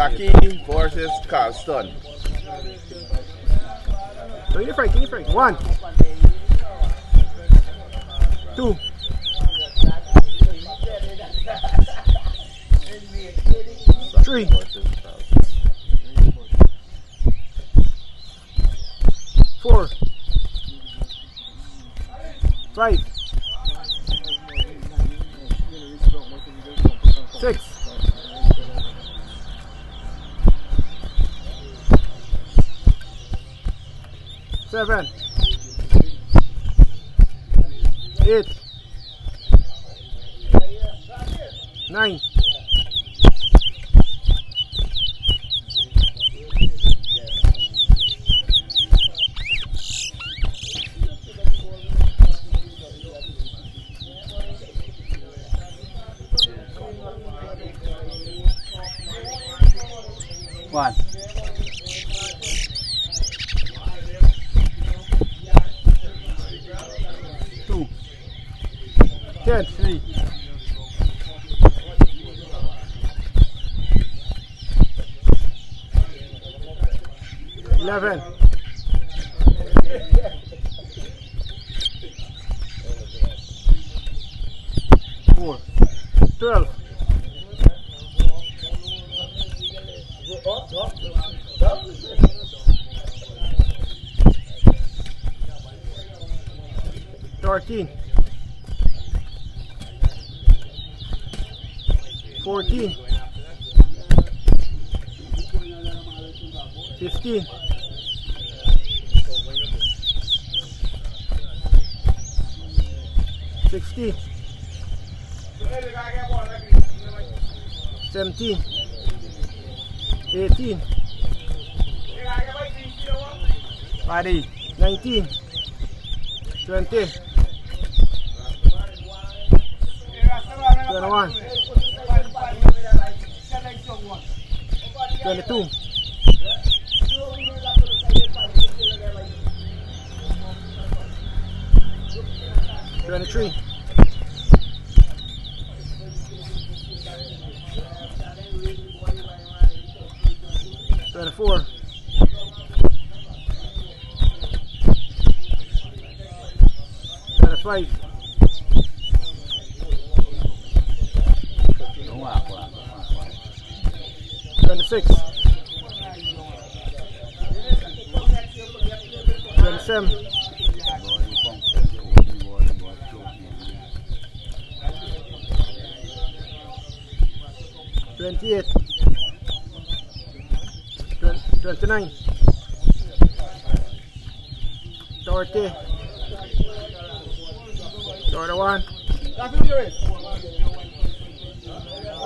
Sakee versus Charleston. Can you fight? 1, 2, 3, 4, 5, 6, 7, 8, 9, 1, 2, 10, 3, 11, 4, 12, 13, 14, 15, 16, 17, 18, Paddy, 19, 20, 21, 22, 23, 24, 25, 26, 27, 28, 29, 30, 31,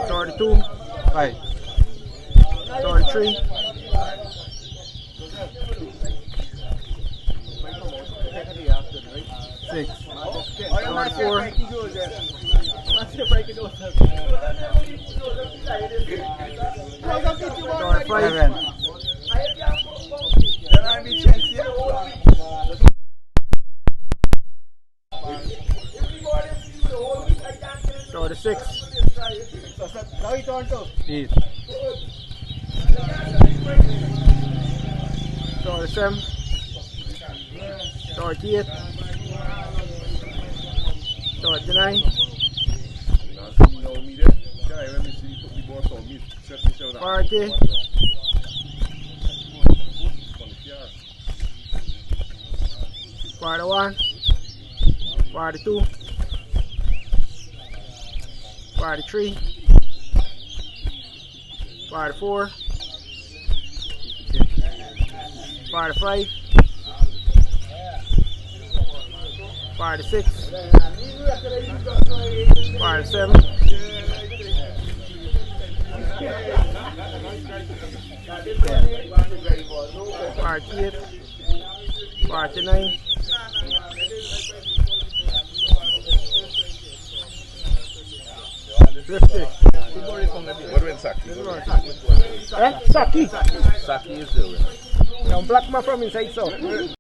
32, 5, 33, 6, 34, 35, 7, 36, 8, 37, 38, 39, 40, 41, 42, 43, 44, 45, 46, 47, 48, 49, 50. What win Sakee? Sakee. Sakee is the winner. Black man from inside south.